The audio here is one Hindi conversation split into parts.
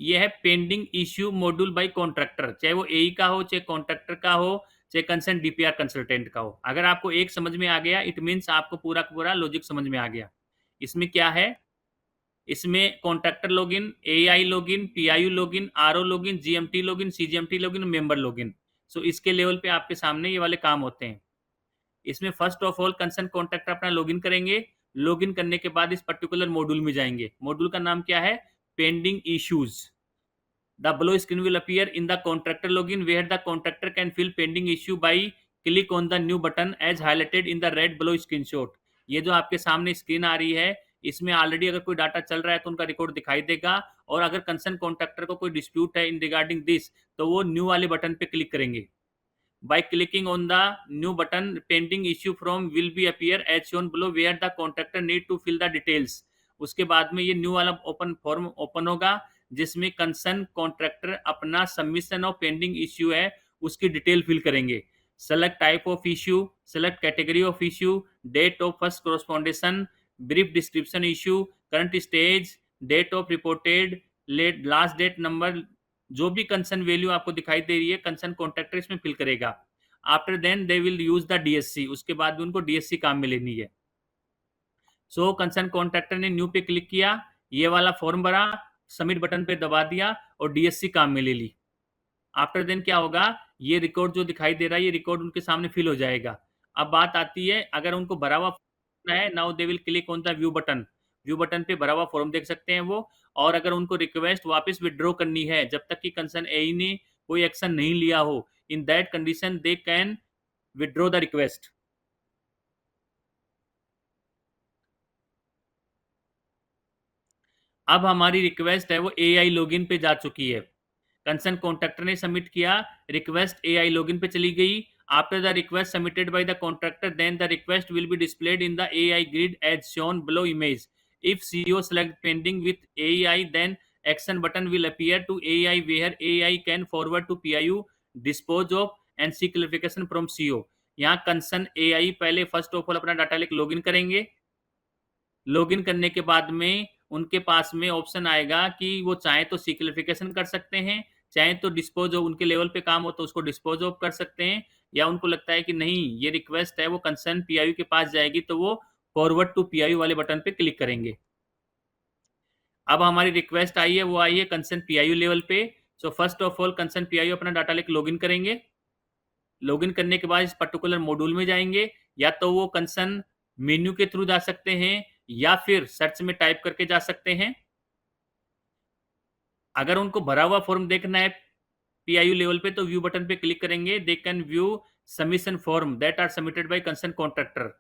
ये है pending issue module by contractor, चाहे वो एई का हो, चाहे कॉन्ट्रैक्टर का हो, चाहे कंसर्न डीपीआर कंसल्टेंट का हो। अगर आपको एक समझ में आ गया, इट मीन्स आपको पूरा का पूरा लॉजिक समझ में आ गया। इसमें क्या है, इसमें contractor login, AI login, PIU login, RO login, GMT login, CGMT login, member login. So इसके लेवल पे आपके सामने ये वाले काम होते हैं। इसमें first of all concern contractor अपना लॉगिन करेंगे। लॉगिन करने के बाद इस पर्टिकुलर मॉड्यूल में जाएंगे। मॉड्यूल का नाम क्या है, pending issues. The below screen will appear in the contractor login where the contractor can fill pending issue by click on the new button as highlighted in the red below screenshot। ये जो आपके सामने स्क्रीन आ रही है, इसमें ऑलरेडी अगर कोई डाटा चल रहा है तो उनका रिकॉर्ड दिखाई देगा, और अगर कंसर्न कॉन्ट्रैक्टर को कोई डिस्प्यूट है इन रिगार्डिंग दिस, तो वो न्यू वाले बटन पे क्लिक करेंगे। By clicking on the new button, pending issue form will be appear as shown below where the contractor need to fill the details। उसके बाद में ये न्यू वाला ओपन फॉर्म ओपन होगा, जिसमें कंसर्न कॉन्ट्रैक्टर अपना सबमिशन ऑफ पेंडिंग इश्यू है उसकी डिटेल फिल करेंगे। Select type of issue, select category of issue, date of first correspondence, brief description issue, current stage, date of reported, late last date number, जो भी कंसर्न वैल्यू आपको दिखाई दे रही है कंसर्न कॉन्ट्रैक्टर इसमें फिल करेगा। After then they will use the DSC, उसके बाद भी उनको डीएससी काम में लेनी है। सो कंसर्न कॉन्ट्रैक्टर ने न्यू पे क्लिक किया, ये वाला फॉर्म भरा, सबमिट बटन पे दबा दिया और डीएससी काम में ले ली। आफ्टर देन क्या होगा, ये रिकॉर्ड जो दिखाई दे रहा है ये रिकॉर्ड उनके सामने फिल हो जाएगा। अब बात आती है, अगर उनको भरा हुआ है, now they will click on the view button. View button पे भरा हुआ फॉर्म देख सकते हैं वो। और अगर उनको रिक्वेस्ट वापस विड्रॉ करनी है जब तक कि कंसर्न एई ने कोई एक्शन नहीं लिया हो, इन that condition they can withdraw the request. अब हमारी रिक्वेस्ट है वो एआई लॉगिन पे जा चुकी है। कंसर्न कॉन्ट्रैक्टर ने सबमिट किया, रिक्वेस्ट एआई लॉगिन पे चली गई। After the request submitted by the contractor, then the request will be displayed in the AI grid as shown below image. If CEO select pending with AI, then action button will appear to AI where AI can forward to PIU, dispose of and see clarification from CEO. यहाँ कंसर्न एआई पहले फर्स्ट ऑफ ऑल अपना डाटा लेके लॉगिन करेंगे। लॉगिन करने के बाद में उनके पास में ऑप्शन आएगा कि वो चाहे तो सिक्लिफिकेशन कर सकते हैं, चाहे तो डिस्पोज ऑफ, उनके लेवल पे काम हो तो उसको डिस्पोज ऑफ कर सकते हैं, या उनको लगता है कि नहीं ये रिक्वेस्ट है वो कंसर्न पीआईयू के पास जाएगी तो वो फॉरवर्ड टू पीआईयू वाले बटन पे क्लिक करेंगे। अब हमारी रिक्वेस्ट आई है वो आई है कंसर्न पीआईयू लेवल पे। So first of all concern PIU अपना डाटा लेके लॉगिन करेंगे। लॉगिन करने के बाद इस पर्टिकुलर मॉड्यूल में जाएंगे, या तो वो कंसर्न मेन्यू के थ्रू जा सकते हैं या फिर सर्च में टाइप करके जा सकते हैं। अगर उनको भरा हुआ फॉर्म देखना है पीआईयू लेवल पे तो व्यू बटन पे क्लिक करेंगे। They can view submission form that are submitted by concern contractor,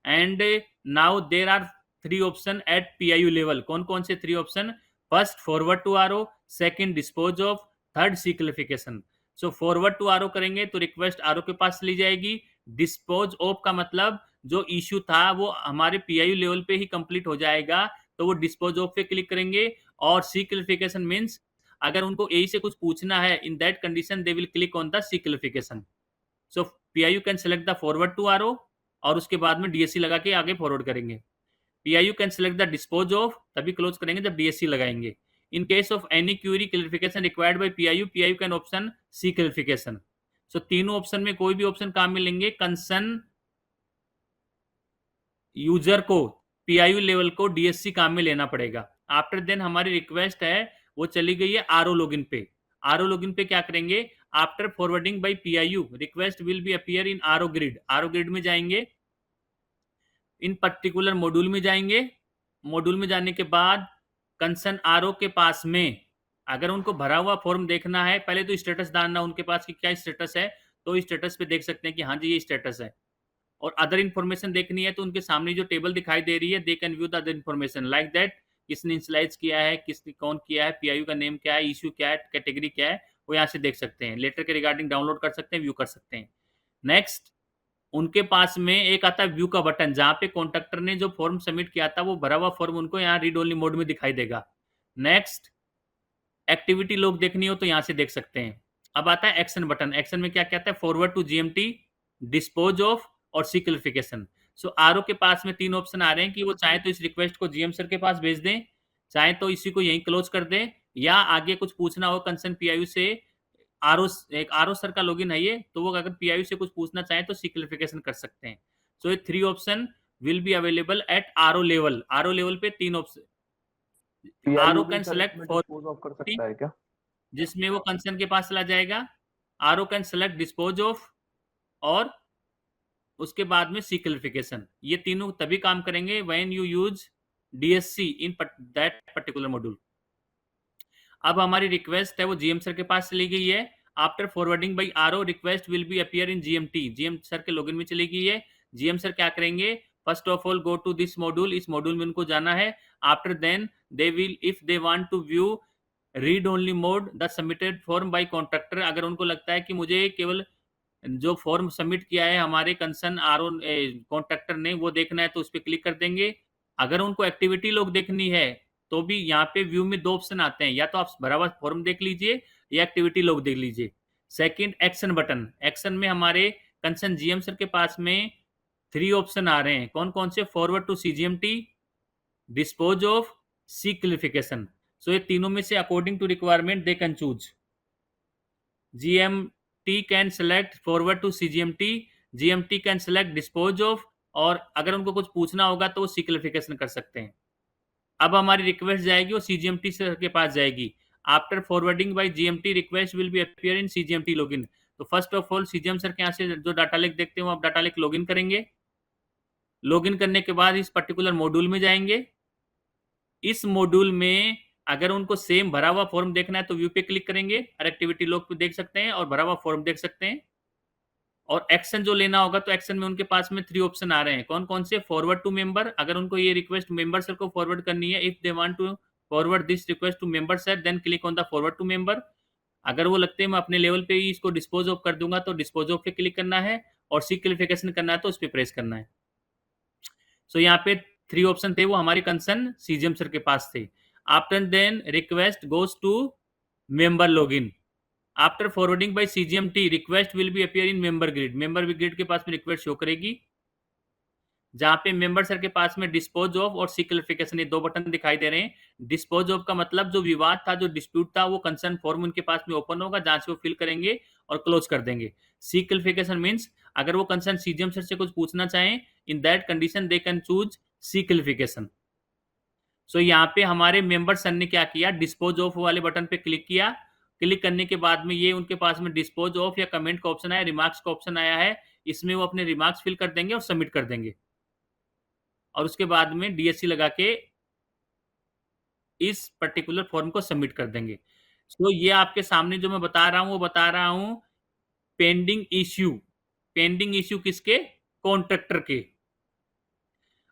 and now there are 3 option at PIU level. कौन कौन से 3 option, first forward to RO, second dispose of, third see clarification. So forward to RO करेंगे तो रिक्वेस्ट आरओ के पास चली जाएगी। डिस्पोज ऑफ का मतलब जो इश्यू था वो हमारे पीआईयू लेवल पे ही कंप्लीट हो जाएगा, तो वो डिस्पोज ऑफ पे क्लिक करेंगे। और सी क्लियरिफिकेशन मीन्स अगर उनको एई से कुछ पूछना है, in that condition they will click on the see clarification. So PIU can select the forward to RO, और उसके बाद में डीएससी लगा के आगे फॉरवर्ड करेंगे। PIU can select the dispose of, तभी क्लोज करेंगे जब डीएससी लगाएंगे। In case of any query clarification required by PIU, PIU can option seek clarification. So तीनों ऑप्शन में कोई भी ऑप्शन काम में लेंगे, कंसर्न यूजर को पीआईयू लेवल को डीएससी काम में लेना पड़ेगा। आफ्टर देन हमारी रिक्वेस्ट है वो चली गई है आरओ लॉगिन पे। आरओ लॉगिन पे क्या करेंगे, after forwarding by PIU request will be appear in RO grid. RO grid में जाएंगे, इन पर्टिकुलर मॉड्यूल में जाएंगे। मॉड्यूल में जाने के बाद कंसर्न आरओ के पास में अगर उनको भरा हुआ फॉर्म देखना है, पहले तो स्टेटस डालना उनके पास कि क्या स्टेटस है, तो स्टेटस पे देख सकते हैं कि हाँ जी ये स्टेटस है। और अदर इन्फॉर्मेशन देखनी है तो उनके सामने जो टेबल दिखाई दे रही है, दे can view the other information like that, किसने इनिशियलाइज किया है, किसने कौन किया है, पीआईयू का नेम क्या है, इश्यू क्या है, कैटेगरी क्या है, वो यहाँ से देख सकते हैं। लेटर के रिगार्डिंग डाउनलोड कर सकते हैं, व्यू कर सकते हैं। नेक्स्ट, उनके पास में एक आता है व्यू का बटन, जहां पे कॉन्ट्रैक्टर ने जो फॉर्म सबमिट किया था वो भरा हुआ फॉर्म उनको यहाँ रीड ओनली मोड में दिखाई देगा। नेक्स्ट, एक्टिविटी लॉग देखनी हो तो यहाँ से देख सकते हैं। अब आता है एक्शन बटन। एक्शन में क्या कहता है, forward to GMT, dispose of और सी क्लियरिफिकेशन। सो आरओ के पास में 3 ऑप्शन आ रहे हैं कि वो चाहे तो इस रिक्वेस्ट को जीएम सर के पास भेज दें, चाहे तो इसी को यहीं क्लोज कर दें, या आगे कुछ पूछना हो कंसर्न पीआईयू से, आरओ, एक आरओ सर का लॉगिन है ये, तो वो अगर पीआईयू से कुछ पूछना चाहें तो सी क्लियरिफिकेशन कर सकते हैं। सो ये 3 option will be available at RO level. RO level पे 3 ऑप्शन, आरओ पीआईयू भी कैन सर सेलेक्ट इसमें फॉर, डिस्पोज ऑफ कर सकता है क्या? जिसमें वो कंसर्न के पास चला जाएगा, RO can select dispose of, और उसके बाद में सी क्लियरिफिकेशन। ये तीनों तभी काम करेंगे when you use DSC in that particular module. अब हमारी रिक्वेस्ट है वो जीएम सर के पास चली गई है। After forwarding by RO, request will be appear in GMT. GM sir के लॉगिन में चली गई है। जीएम सर क्या करेंगे, first of all go to this module, इस मॉड्यूल में उनको जाना है। After then they will, if they want to view read only mode the submitted form by contractor, अगर उनको लगता है कि मुझे केवल जो फॉर्म सबमिट किया है हमारे कंसर्न आरओ कॉन्ट्रैक्टर ने वो देखना है, तो उस पर क्लिक कर देंगे। अगर उनको एक्टिविटी लॉग देखनी है तो भी यहाँ पे व्यू में 2 ऑप्शन आते हैं, या तो आप बराबर फॉर्म देख लीजिए या एक्टिविटी लॉग देख लीजिए। Second, action button. एक्शन में हमारे कंसर्न जीएम सर के पास में 3 ऑप्शन आ रहे हैं। कौन कौन से, forward to CGMT, dispose of, seek clarification. So ये तीनों में से according to requirement they can choose. GMT can select forward to CGMT, GMT can select dispose of, और अगर उनको कुछ पूछना होगा तो वो सी क्लियरिफिकेशन कर सकते हैं। अब हमारी रिक्वेस्ट जाएगी वो CGMT सर के पास जाएगी। After forwarding by GMT, request will be appear in CGMT login. तो first of all CGM sir के यहाँ से जो डाटा लेक देखते हैं वो आप डाटा लेक लॉगिन करेंगे। लॉगिन करने के बाद इस पर्टिकुलर मॉड्यूल में जाएंगे। इस मॉड्यूल में अगर उनको सेम भरा हुआ फॉर्म देखना है तो व्यू पे क्लिक करेंगे और एक्टिविटी लॉग पे देख सकते हैं और भरा हुआ फॉर्म देख सकते हैं। और एक्शन जो लेना होगा तो एक्शन में उनके पास में 3 ऑप्शन आ रहे हैं। कौन कौन से, फॉरवर्ड टू मेंबर, अगर उनको ये रिक्वेस्ट मेंबर सर को फॉरवर्ड करनी है, if they want to forward this request to member sir then click on the forward to member. अगर वो लगते हैं मैं अपने लेवल पे ही इसको डिस्पोज ऑफ कर दूंगा तो डिस्पोज ऑफ पे क्लिक करना है, और सी क्लियरिफिकेशन करना है तो उस पर प्रेस करना है। सो यहाँ पे 3 ऑप्शन थे वो हमारे कंसर्न सीजीएम सर के पास थे। After then request goes to member login. After forwarding by CGMT, request will be appear in member grid. Member grid के पास में रिक्वेस्ट शो करेगी, जहां पे मेंबर सर के पास में डिस्पोज ऑफ और सी क्लियरिफिकेशन, ये 2 बटन दिखाई दे रहे हैं। डिस्पोज ऑफ का मतलब जो विवाद था, जो डिस्प्यूट था, वो कंसर्न फॉर्म उनके पास में ओपन होगा जहां से वो फिल करेंगे और क्लोज कर देंगे। सी क्लियरिफिकेशन मीन्स अगर वो कंसर्न सीजीएम सर से कुछ पूछना चाहें, in that condition they can choose seek clarification. So यहाँ पे हमारे मेंबर सर ने क्या किया, डिस्पोज ऑफ वाले बटन पे क्लिक किया। क्लिक करने के बाद में ये उनके पास में डिस्पोज ऑफ या कमेंट का ऑप्शन आया, रिमार्क्स का ऑप्शन आया है। इसमें वो अपने रिमार्क्स फिल कर देंगे और सबमिट कर देंगे, और उसके बाद में डीएससी लगा के इस पर्टिकुलर फॉर्म को सबमिट कर देंगे। सो ये आपके सामने जो मैं बता रहा हूँ वो बता रहा हूँ पेंडिंग इश्यू। पेंडिंग इश्यू किसके, कॉन्ट्रैक्टर के।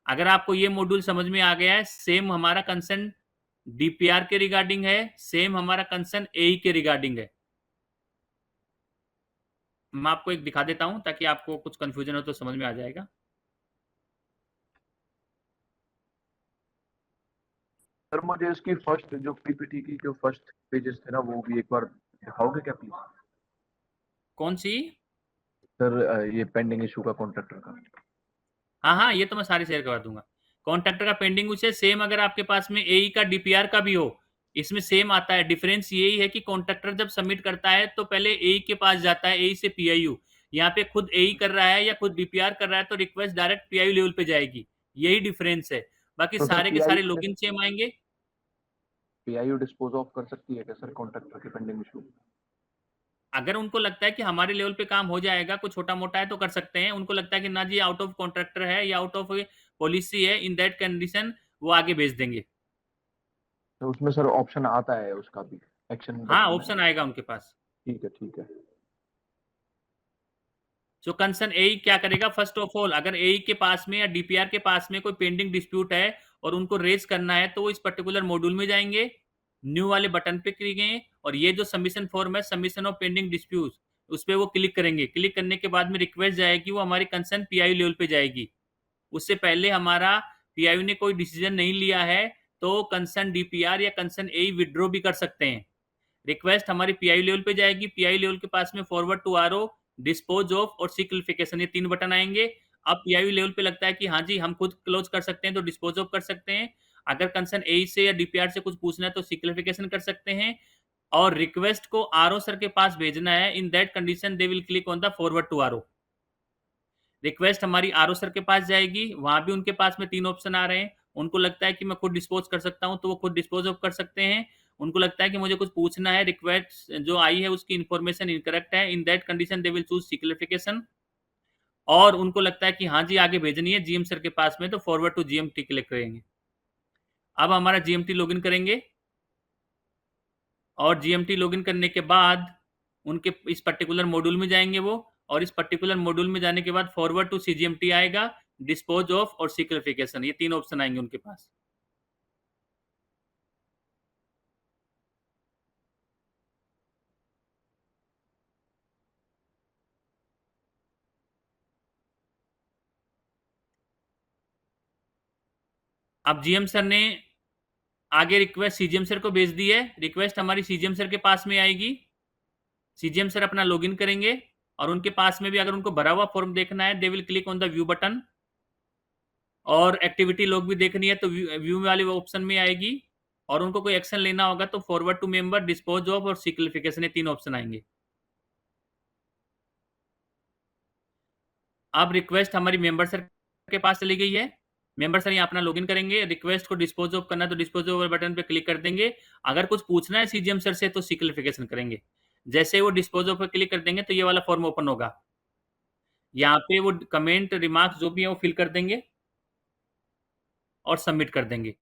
अगर आपको ये मॉड्यूल समझ में आ गया है, सेम हमारा कंसर्न डीपीआर के रिगार्डिंग है, सेम हमारा कंसर्न एई के रिगार्डिंग है। मैं आपको एक दिखा देता हूं ताकि आपको कुछ कंफ्यूजन हो तो समझ में आ जाएगा। सर मुझे इसकी फर्स्ट जो पीपीटी की जो फर्स्ट पेजेस थे ना वो भी एक बार दिखाओगे क्या प्लीज? कौन सी? सर ये पेंडिंग इशू का कॉन्ट्रैक्टर का। हाँ हाँ, ये तो मैं सारी शेयर करवा दूंगा। कॉन्ट्रैक्टर का पेंडिंग उसे सेम, अगर आपके पास में एई का डीपीआर का भी हो, इसमें सेम आता है। डिफरेंस यही है कि कॉन्ट्रैक्टर जब सबमिट करता है तो पहले एई के पास जाता है, एई से पीआईयू। यहाँ पे खुद एई कर रहा है या खुद डीपीआर कर रहा है तो रिक्वेस्ट डायरेक्ट पीआईयू लेवल पे जाएगी। यही डिफरेंस है, बाकी तो सर सारे के सारे लॉगिन सेम आएंगे। पीआईयू डिस्पोज ऑफ कर सकती है क्या सर कॉन्ट्रैक्टर के पेंडिंग इशू? अगर उनको लगता है कि हमारे लेवल पे काम हो जाएगा, कुछ छोटा मोटा है तो कर सकते हैं। उनको लगता है कि ना जी आउट ऑफ कॉन्ट्रैक्टर है या आउट ऑफ पॉलिसी है, इन दैट कंडीशन वो आगे भेज देंगे। तो उसमें सर ऑप्शन आता है उसका भी, एक्शन हाँ, बटन में? ऑप्शन आएगा उनके पास। ठीक है ठीक है। जो कंसर्न एई क्या करेगा, फर्स्ट ऑफ ऑल अगर एई के पास में या डीपीआर के पास में कोई पेंडिंग डिस्प्यूट है और उनको रेज करना है तो वो इस पर्टिकुलर मॉड्यूल में जाएंगे, न्यू वाले बटन पे क्लिक करेंगे, और ये जो सबमिशन फॉर्म है, सबमिशन ऑफ पेंडिंग डिस्प्यूट, उस पर वो क्लिक करेंगे। क्लिक करने के बाद में रिक्वेस्ट जाएगी, वो हमारी कंसर्न पीआईयू लेवल पे जाएगी। उससे पहले हमारा पीआईयू ने कोई डिसीजन नहीं लिया है तो कंसर्न डीपीआर या कंसर्न एई विड्रॉ भी कर सकते हैं। रिक्वेस्ट हमारी पीआईयू लेवल पे जाएगी, पीआईयू लेवल के पास में forward to RO, dispose of और सी क्लियरिफिकेशन, ये 3 बटन आएंगे। अब पीआईयू लेवल पे लगता है कि हाँ जी हम खुद क्लोज कर सकते हैं तो डिस्पोज ऑफ कर सकते हैं। अगर कंसर्न एई से या डीपीआर से कुछ पूछना है तो सी क्लैरिफिकेशन कर सकते हैं और रिक्वेस्ट को आरओ सर के पास भेजना है, in that condition they will click on the forward to RO. Request हमारी आरओ सर के पास जाएगी, वहाँ भी उनके पास में 3 ऑप्शन आ रहे हैं। उनको लगता है कि मैं खुद डिस्पोज़ कर सकता हूँ, तो वो खुद डिस्पोज़ ऑफ कर सकते हैं। उनको लगता है कि मुझे कुछ पूछना है, रिक्वेस्ट जो आई है उसकी इन्फॉर्मेशन इनकरेक्ट है, in that condition they will choose see clarification. और उनको लगता है कि हाँ जी, आगे भेजनी है जीएम सर के पास में, तो फॉरवर्ड टू जीएमटी क्लिक करेंगे। अब हमारा जीएमटी लॉगिन करेंगे और जीएमटी लॉगिन करने के बाद उनके इस पर्टिकुलर मॉड्यूल में जाएँगे वो और इस पर्टिकुलर मॉड्यूल में जाने के बाद फॉरवर्ड टू सीजीएमटी आएगा, डिस्पोज़ ऑफ और सी क्लैरिफिकेशन, ये 3 ऑप्शन आएँगे उनके पास। अब जीएम सर ने आगे रिक्वेस्ट सीजीएम सर को भेज दी है, रिक्वेस्ट हमारी सीजीएम सर के पास में आएगी। सीजीएम सर अपना लॉगिन करेंगे और उनके पास में भी अगर उनको भरा हुआ फॉर्म देखना है, दे will click on the view button और एक्टिविटी लॉग भी देखनी है तो व्यू वाले ऑप्शन में आएगी और उनको कोई एक्शन लेना होगा तो forward to member, dispose of और सी क्लैरिफिकेशन, ये 3 ऑप्शन आएँगे। अब रिक्वेस्ट हमारी मेंबर सर के पास चली गई है। मेंबर सर यहाँ अपना लॉगिन करेंगे, रिक्वेस्ट को डिस्पोज़ ऑफ करना है तो डिस्पोज़ ऑफ बटन पे क्लिक कर देंगे। अगर कुछ पूछना है सीजीएम सर से तो सी क्लैरिफिकेशन करेंगे। जैसे ही वो डिस्पोज़ ऑफ पे क्लिक कर देंगे तो ये वाला फॉर्म ओपन होगा। यहाँ पे वो कमेंट, रिमार्क्स जो भी है वो फिल कर देंगे और सबमिट कर देंगे।